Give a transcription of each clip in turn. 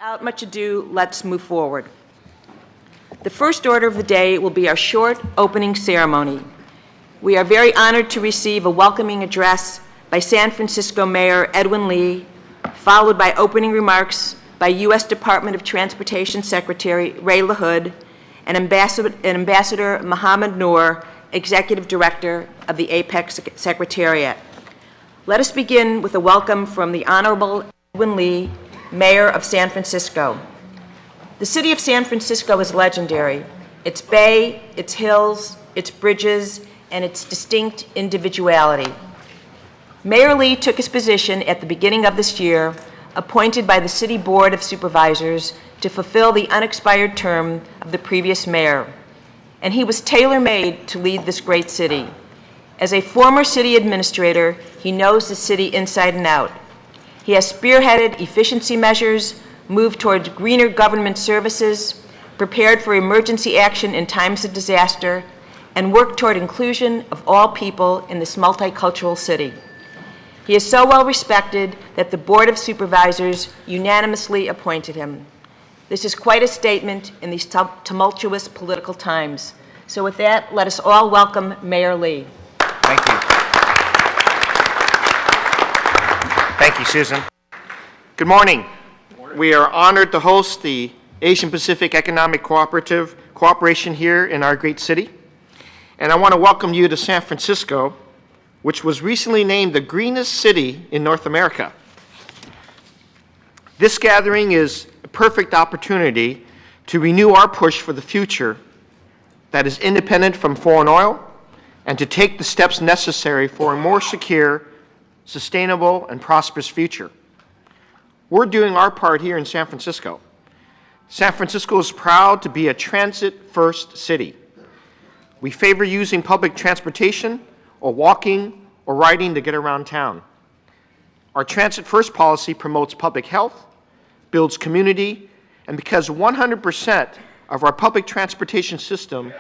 Without much ado, let's move forward. The first order of the day will be our short opening ceremony. We are very honored to receive a welcoming address by San Francisco Mayor Edwin Lee, followed by opening remarks by U.S. Department of Transportation Secretary Ray LaHood and Ambassador Mohammed Noor, Executive Director of the APEC Secretariat. Let us begin with a welcome from the Honorable Edwin Lee, Mayor of San Francisco. The city of San Francisco is legendary. Its bay, its hills, its bridges, and its distinct individuality. Mayor Lee took his position at the beginning of this year, appointed by the City Board of Supervisors to fulfill the unexpired term of the previous mayor. And he was tailor-made to lead this great city. As a former city administrator, he knows the city inside and out. He has spearheaded efficiency measures, moved towards greener government services, prepared for emergency action in times of disaster, and worked toward inclusion of all people in this multicultural city. He is so well respected that the Board of Supervisors unanimously appointed him. This is quite a statement in these tumultuous political times. So with that, let us all welcome Mayor Lee. Thank you. Thank you, Susan. Good morning. We are honored to host the Asian Pacific Economic Cooperation here in our great city. And I want to welcome you to San Francisco, which was recently named the greenest city in North America. This gathering is a perfect opportunity to renew our push for the future that is independent from foreign oil and to take the steps necessary for a more secure, sustainable, and prosperous future. We're doing our part here in San Francisco. San Francisco is proud to be a transit-first city. We favor using public transportation or walking or riding to get around town. Our transit-first policy promotes public health, builds community, and because 100% of our public transportation system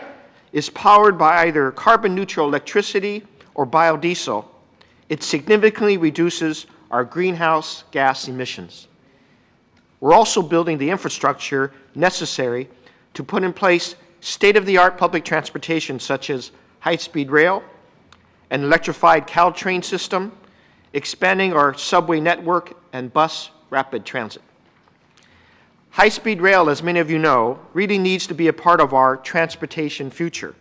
is powered by either carbon-neutral electricity or biodiesel, it significantly reduces our greenhouse gas emissions. We're also building the infrastructure necessary to put in place state-of-the-art public transportation such as high-speed rail, an electrified Caltrain system, expanding our subway network, and bus rapid transit. High-speed rail, as many of you know, really needs to be a part of our transportation future.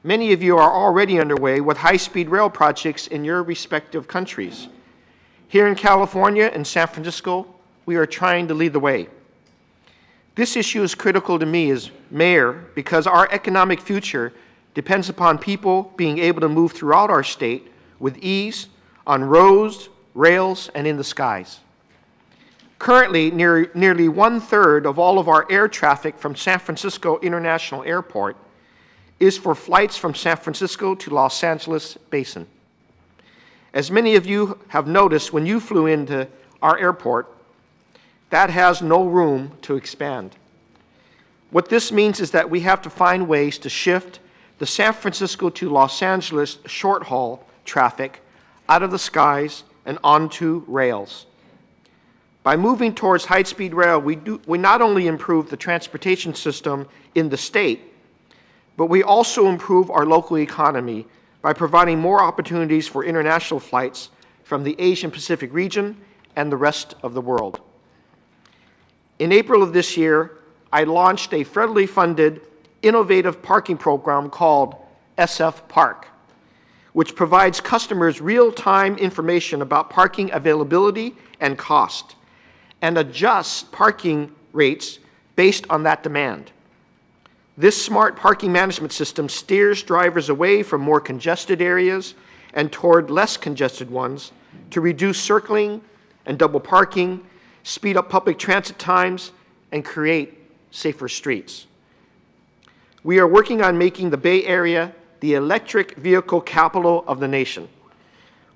Many of you are already underway with high-speed rail projects in your respective countries. Here in California and San Francisco, we are trying to lead the way. This issue is critical to me as mayor because our economic future depends upon people being able to move throughout our state with ease on roads, rails, and in the skies. Currently, nearly 1/3 of all of our air traffic from San Francisco International Airport is for flights from San Francisco to Los Angeles Basin. As many of you have noticed when you flew into our airport, that has no room to expand. What this means is that we have to find ways to shift the San Francisco to Los Angeles short-haul traffic out of the skies and onto rails. By moving towards high-speed rail, we not only improve the transportation system in the state, but we also improve our local economy by providing more opportunities for international flights from the Asian Pacific region and the rest of the world. In April of this year, I launched a federally funded, innovative parking program called SF Park, which provides customers real-time information about parking availability and cost, and adjusts parking rates based on that demand. This smart parking management system steers drivers away from more congested areas and toward less congested ones to reduce circling and double parking, speed up public transit times, and create safer streets. We are working on making the Bay Area the electric vehicle capital of the nation.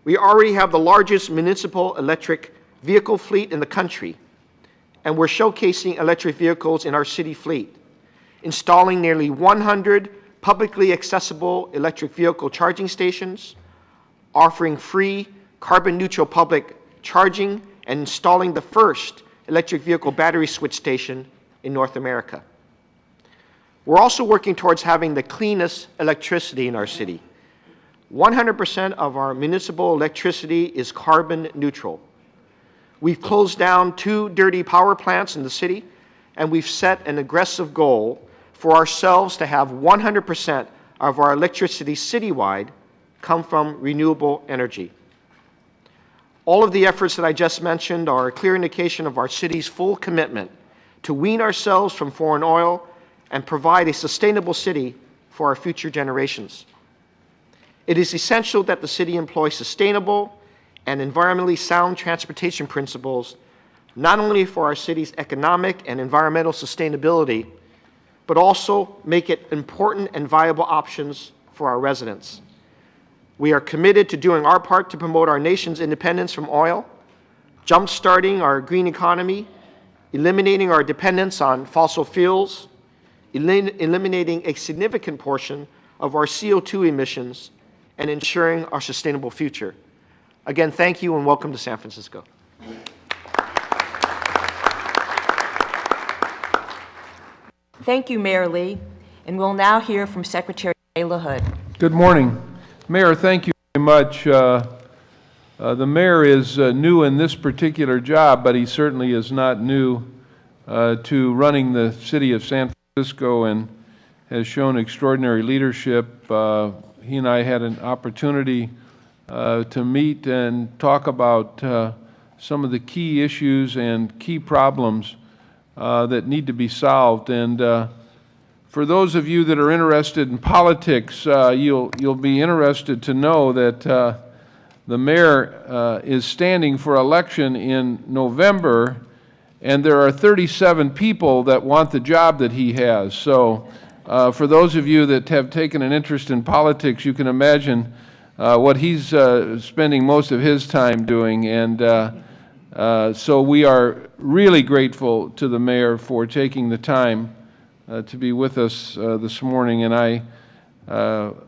We already have the largest municipal electric vehicle fleet in the country, and we're showcasing electric vehicles in our city fleet, installing nearly 100 publicly accessible electric vehicle charging stations, offering free carbon-neutral public charging, and installing the first electric vehicle battery switch station in North America. We're also working towards having the cleanest electricity in our city. 100% of our municipal electricity is carbon neutral. We've closed down 2 dirty power plants in the city, and we've set an aggressive goal for ourselves to have 100% of our electricity citywide come from renewable energy. All of the efforts that I just mentioned are a clear indication of our city's full commitment to wean ourselves from foreign oil and provide a sustainable city for our future generations. It is essential that the city employ sustainable and environmentally sound transportation principles, not only for our city's economic and environmental sustainability, but also make it important and viable options for our residents. We are committed to doing our part to promote our nation's independence from oil, jump-starting our green economy, eliminating our dependence on fossil fuels, eliminating a significant portion of our CO2 emissions, and ensuring our sustainable future. Again, thank you and welcome to San Francisco. Thank you, Mayor Lee. And we'll now hear from Secretary Ray LaHood. Good morning. Mayor, thank you very much. The mayor is new in this particular job, but he certainly is not new to running the city of San Francisco and has shown extraordinary leadership. He and I had an opportunity to meet and talk about some of the key issues and key problems that need to be solved. And for those of you that are interested in politics, you'll be interested to know that the mayor is standing for election in November, and there are 37 people that want the job that he has. So for those of you that have taken an interest in politics, you can imagine what he's spending most of his time doing. And so we are really grateful to the mayor for taking the time to be with us this morning. And I,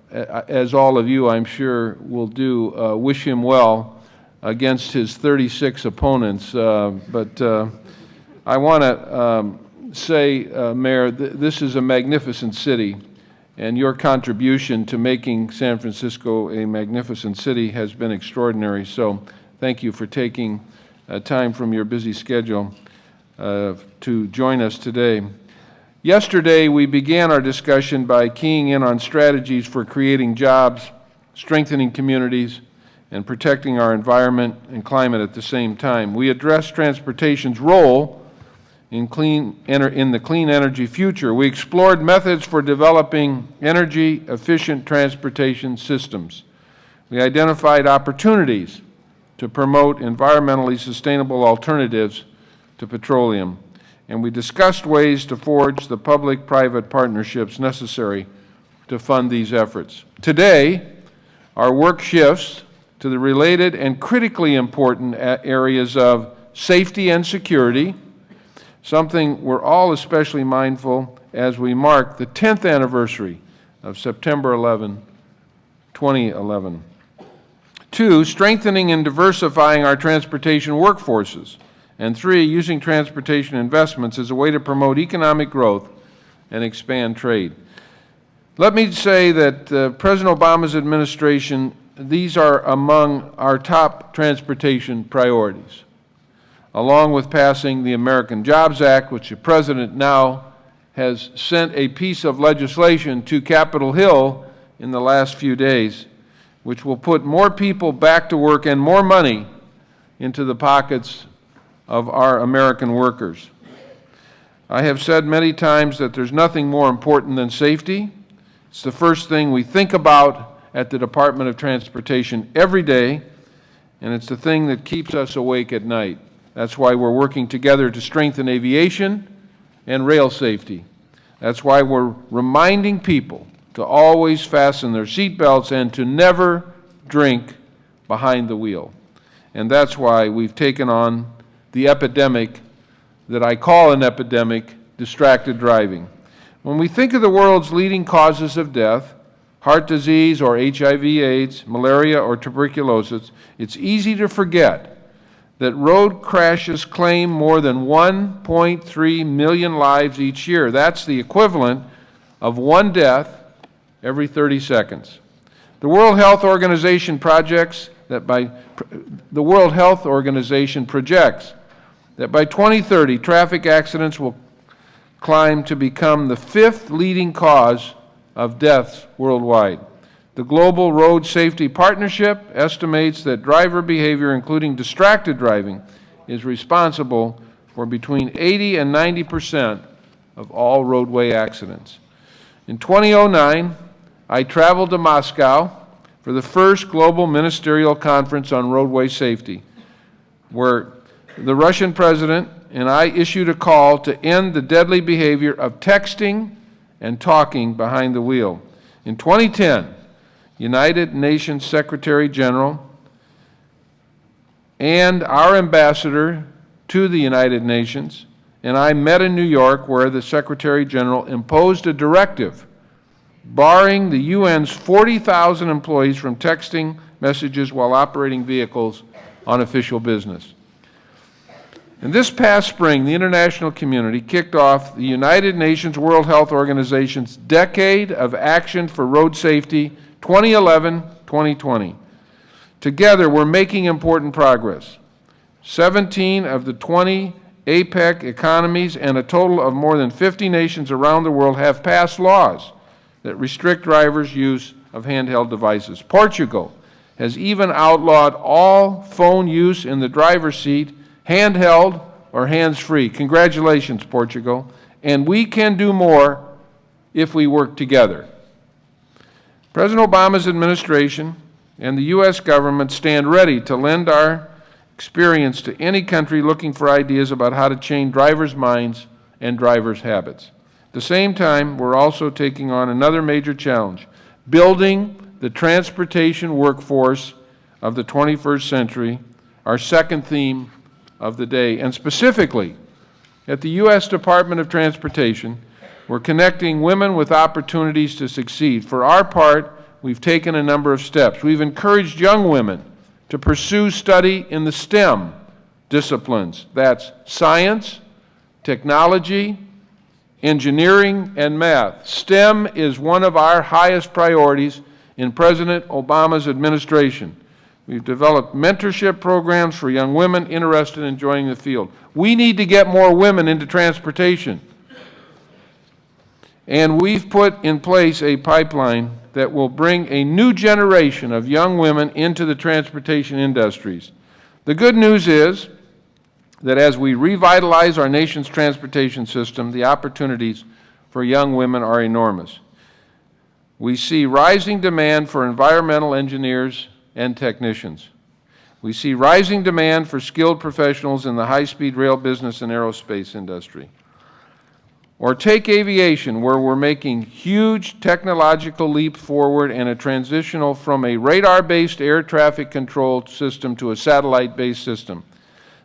as all of you, I'm sure, will do, wish him well against his 36 opponents. But I want to say, Mayor, this is a magnificent city, and your contribution to making San Francisco a magnificent city has been extraordinary. So thank you for taking time from your busy schedule to join us today. Yesterday, we began our discussion by keying in on strategies for creating jobs, strengthening communities, and protecting our environment and climate at the same time. We addressed transportation's role in the clean energy future. We explored methods for developing energy-efficient transportation systems. We identified opportunities to promote environmentally sustainable alternatives to petroleum. And we discussed ways to forge the public-private partnerships necessary to fund these efforts. Today, our work shifts to the related and critically important areas of safety and security, something we're all especially mindful as we mark the 10th anniversary of September 11, 2011. 2, strengthening and diversifying our transportation workforces. And 3, using transportation investments as a way to promote economic growth and expand trade. Let me say that President Obama's administration, these are among our top transportation priorities, along with passing the American Jobs Act, which the President now has sent a piece of legislation to Capitol Hill in the last few days, which will put more people back to work and more money into the pockets of our American workers. I have said many times that there's nothing more important than safety. It's the first thing we think about at the Department of Transportation every day, and it's the thing that keeps us awake at night. That's why we're working together to strengthen aviation and rail safety. That's why we're reminding people to always fasten their seatbelts and to never drink behind the wheel. And that's why we've taken on the epidemic that I call an epidemic, distracted driving. When we think of the world's leading causes of death, heart disease or HIV/AIDS, malaria or tuberculosis, it's easy to forget that road crashes claim more than 1.3 million lives each year. That's the equivalent of one death every 30 seconds. The World Health Organization projects that by 2030, traffic accidents will climb to become the 5th leading cause of deaths worldwide. The Global Road Safety Partnership estimates that driver behavior, including distracted driving, is responsible for between 80 and 90% of all roadway accidents. In 2009, I traveled to Moscow for the first global ministerial conference on roadway safety, where the Russian president and I issued a call to end the deadly behavior of texting and talking behind the wheel. In 2010, United Nations Secretary General and our ambassador to the United Nations and I met in New York, where the Secretary General imposed a directive barring the UN's 40,000 employees from texting messages while operating vehicles on official business. And this past spring, the international community kicked off the United Nations World Health Organization's Decade of Action for Road Safety 2011-2020. Together, we're making important progress. 17 of the 20 APEC economies and a total of more than 50 nations around the world have passed laws that restrict drivers' use of handheld devices. Portugal has even outlawed all phone use in the driver's seat, handheld or hands-free. Congratulations, Portugal. And we can do more if we work together. President Obama's administration and the U.S. government stand ready to lend our experience to any country looking for ideas about how to change drivers' minds and drivers' habits. At the same time, we're also taking on another major challenge, building the transportation workforce of the 21st century, our second theme of the day. And specifically, at the U.S. Department of Transportation, we're connecting women with opportunities to succeed. For our part, we've taken a number of steps. We've encouraged young women to pursue study in the STEM disciplines. That's science, technology, engineering, and math. STEM is one of our highest priorities in President Obama's administration. We've developed mentorship programs for young women interested in joining the field. We need to get more women into transportation. And we've put in place a pipeline that will bring a new generation of young women into the transportation industries. The good news is that as we revitalize our nation's transportation system, the opportunities for young women are enormous. We see rising demand for environmental engineers and technicians. We see rising demand for skilled professionals in the high-speed rail business and aerospace industry. Or take aviation, where we're making huge technological leap forward and a transitional from a radar-based air traffic control system to a satellite-based system.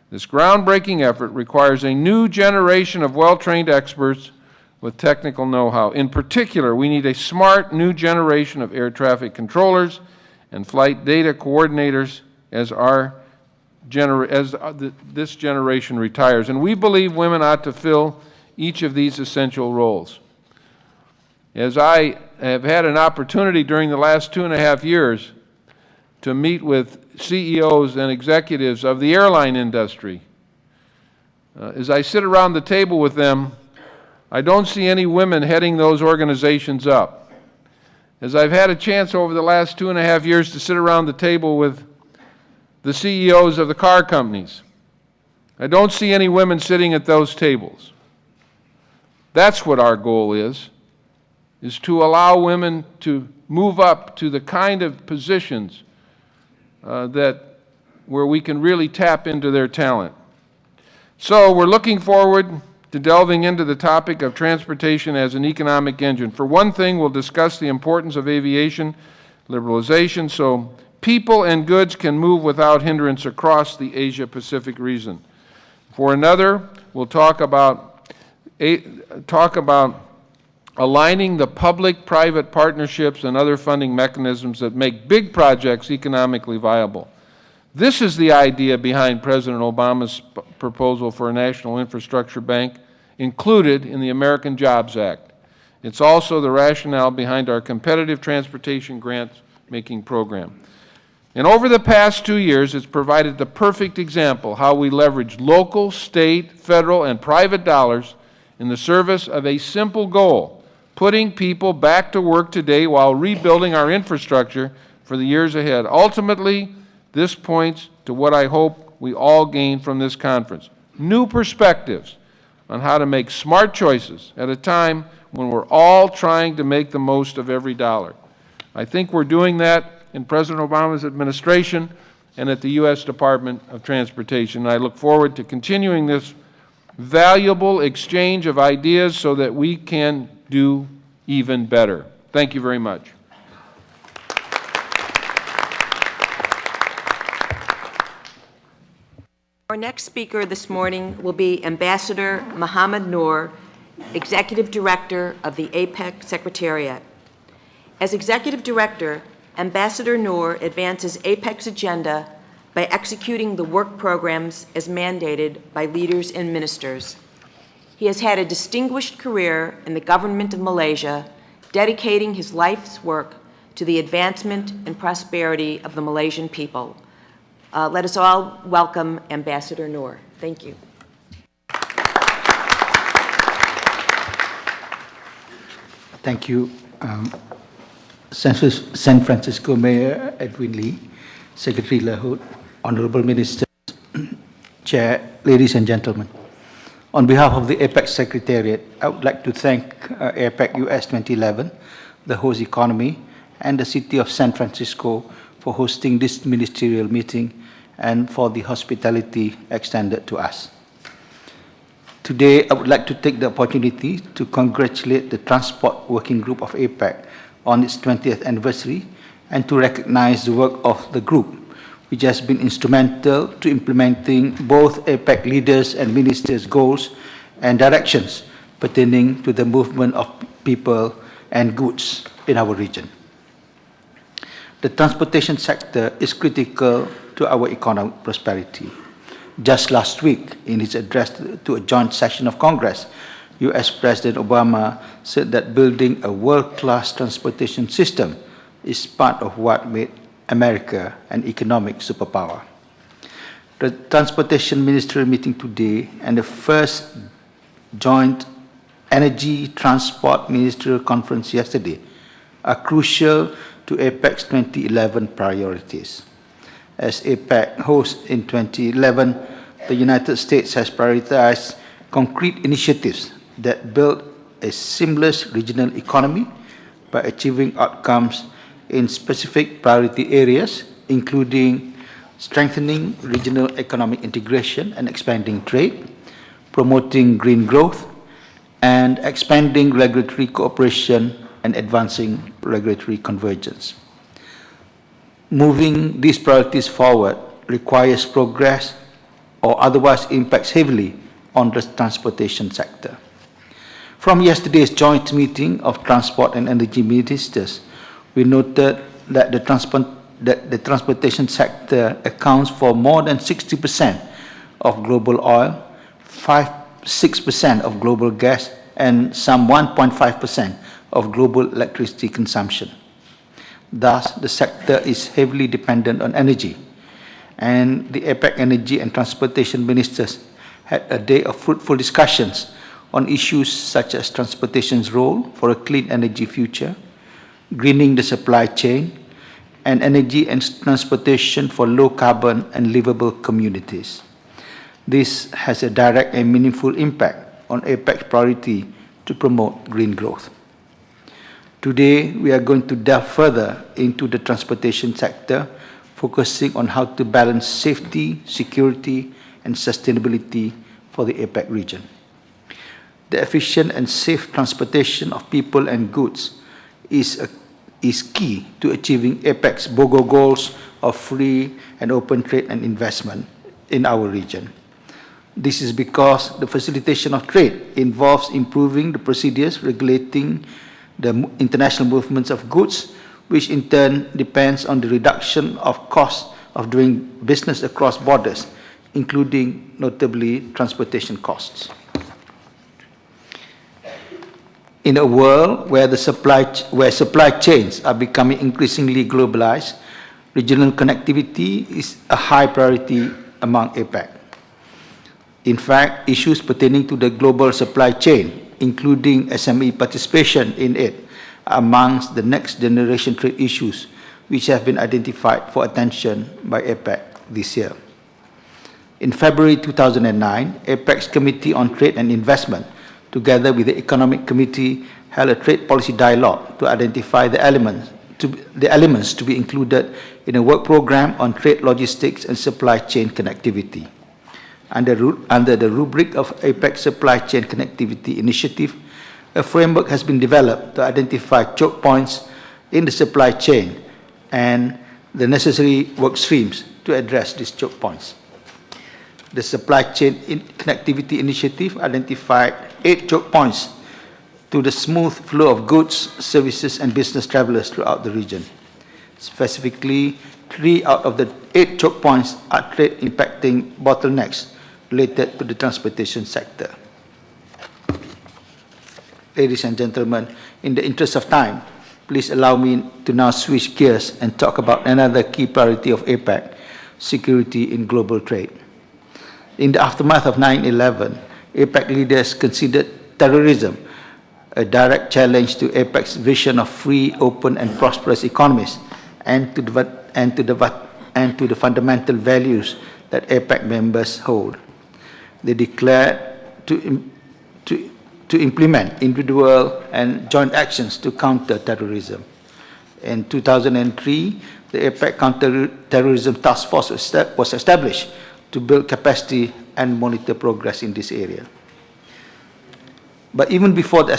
This groundbreaking effort requires a new generation of well-trained experts with technical know-how. In particular, we need a smart new generation of air traffic controllers and flight data coordinators as this generation retires. And we believe women ought to fill each of these essential roles. As I have had an opportunity during the last 2.5 years to meet with CEOs and executives of the airline industry, as I sit around the table with them, I don't see any women heading those organizations up. As I've had a chance over the last 2.5 years to sit around the table with the CEOs of the car companies, I don't see any women sitting at those tables. That's what our goal is to allow women to move up to the kind of positions where we can really tap into their talent. So we're looking forward to delving into the topic of transportation as an economic engine. For one thing, we'll discuss the importance of aviation liberalization so people and goods can move without hindrance across the Asia-Pacific region. For another, we'll talk about aligning the public-private partnerships and other funding mechanisms that make big projects economically viable. This is the idea behind President Obama's proposal for a national infrastructure bank included in the American Jobs Act. It's also the rationale behind our competitive transportation grant-making program. And over the past 2 years, it's provided the perfect example how we leverage local, state, federal, and private dollars in the service of a simple goal, putting people back to work today while rebuilding our infrastructure for the years ahead. Ultimately, this points to what I hope we all gain from this conference: new perspectives on how to make smart choices at a time when we're all trying to make the most of every dollar. I think we're doing that in President Obama's administration and at the U.S. Department of Transportation. I look forward to continuing this valuable exchange of ideas so that we can do even better. Thank you very much. Our next speaker this morning will be Ambassador Mohammed Noor, Executive Director of the APEC Secretariat. As Executive Director, Ambassador Noor advances APEC's agenda by executing the work programs as mandated by leaders and ministers. He has had a distinguished career in the government of Malaysia, dedicating his life's work to the advancement and prosperity of the Malaysian people. Let us all welcome Ambassador Noor. Thank you. Thank you, San Francisco Mayor Edwin Lee, Secretary LaHood, Honorable Ministers, Chair, ladies and gentlemen. On behalf of the APEC Secretariat, I would like to thank APEC US 2011, the host economy, and the City of San Francisco for hosting this ministerial meeting and for the hospitality extended to us. Today, I would like to take the opportunity to congratulate the Transport Working Group of APEC on its 20th anniversary and to recognize the work of the group, which has been instrumental to implementing both APEC leaders and ministers' goals and directions pertaining to the movement of people and goods in our region. The transportation sector is critical to our economic prosperity. Just last week, in his address to a joint session of Congress, US President Obama said that building a world-class transportation system is part of what made America an economic superpower. The Transportation Ministerial Meeting today and the first joint Energy Transport Ministerial Conference yesterday are crucial to APEC's 2011 priorities. As APEC host in 2011, the United States has prioritized concrete initiatives that build a seamless regional economy by achieving outcomes in specific priority areas, including strengthening regional economic integration and expanding trade, promoting green growth, and expanding regulatory cooperation and advancing regulatory convergence. Moving these priorities forward requires progress or otherwise impacts heavily on the transportation sector. From yesterday's joint meeting of Transport and Energy Ministers, we noted that the transportation sector accounts for more than 60% of global oil, 6% of global gas, and some 1.5% of global electricity consumption. Thus, the sector is heavily dependent on energy, and the APEC Energy and Transportation Ministers had a day of fruitful discussions on issues such as transportation's role for a clean energy future, greening the supply chain, and energy and transportation for low-carbon and livable communities. This has a direct and meaningful impact on APEC's priority to promote green growth. Today, we are going to delve further into the transportation sector, focusing on how to balance safety, security, and sustainability for the APEC region. The efficient and safe transportation of people and goods is key to achieving APEC's BOGO goals of free and open trade and investment in our region. This is because the facilitation of trade involves improving the procedures regulating the international movements of goods, which in turn depends on the reduction of costs of doing business across borders, including notably transportation costs. In a world where supply chains are becoming increasingly globalized, regional connectivity is a high priority among APEC. In fact, issues pertaining to the global supply chain, including SME participation in it, are amongst the next generation trade issues which have been identified for attention by APEC this year. In February 2009, APEC's Committee on Trade and Investment, together with the Economic Committee, held a trade policy dialogue to identify the elements to be included in a work program on trade logistics and supply chain connectivity. Under the rubric of APEC Supply Chain Connectivity Initiative, a framework has been developed to identify choke points in the supply chain and the necessary work streams to address these choke points. The Supply Chain Connectivity Initiative identified 8 choke points to the smooth flow of goods, services, and business travelers throughout the region. Specifically, 3 out of the 8 choke points are trade impacting bottlenecks related to the transportation sector. Ladies and gentlemen, in the interest of time, please allow me to now switch gears and talk about another key priority of APEC, security in global trade. In the aftermath of 9/11, APEC leaders considered terrorism a direct challenge to APEC's vision of free, open, and prosperous economies and to the fundamental values that APEC members hold. They declared to implement individual and joint actions to counter terrorism. In 2003, the APEC Counter-Terrorism Task Force was established to build capacity and monitor progress in this area. But even before the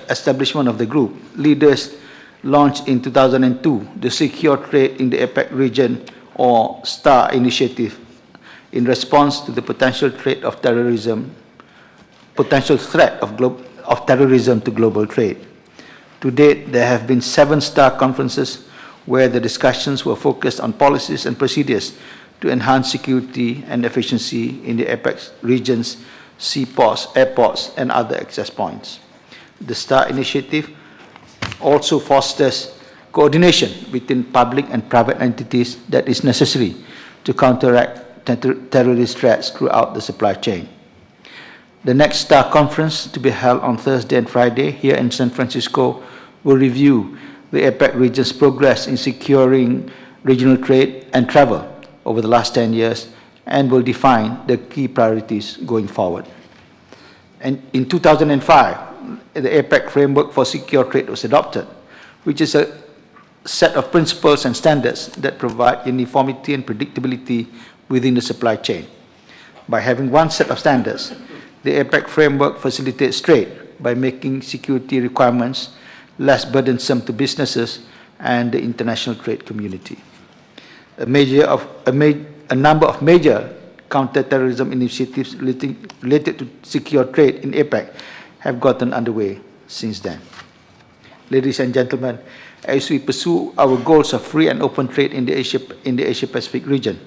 establishment of the group, leaders launched in 2002 the Secure Trade in the APEC Region, or STAR initiative, in response to the potential threat of terrorism to global trade. To date, there have been 7 STAR conferences where the discussions were focused on policies and procedures to enhance security and efficiency in the APEC region's seaports, airports, and other access points. The STAR initiative also fosters coordination between public and private entities that is necessary to counteract terrorist threats throughout the supply chain. The next STAR conference, to be held on Thursday and Friday here in San Francisco, will review the APEC region's progress in securing regional trade and travel over the last 10 years and will define the key priorities going forward. And in 2005, the APEC Framework for Secure Trade was adopted, which is a set of principles and standards that provide uniformity and predictability within the supply chain. By having one set of standards, the APEC Framework facilitates trade by making security requirements less burdensome to businesses and the international trade community. A number of major counter-terrorism initiatives related to secure trade in APEC have gotten underway since then. Ladies and gentlemen, as we pursue our goals of free and open trade in the Asia-Pacific region,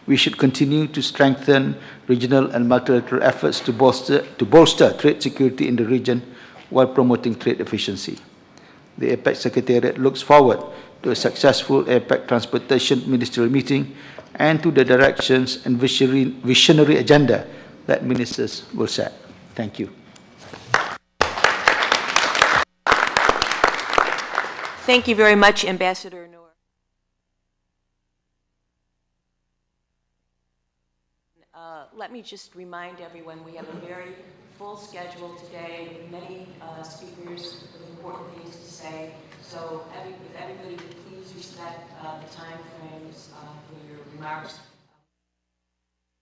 we should continue to strengthen regional and multilateral efforts to bolster trade security in the region while promoting trade efficiency. The APEC Secretariat looks forward to a successful APEC Transportation Ministerial Meeting and to the directions and visionary agenda that ministers will set. Thank you. Thank you very much, Ambassador Noor. Let me just remind everyone we have a very full schedule today with many speakers with important things to say. So if everybody would please respect the time frames for your remarks.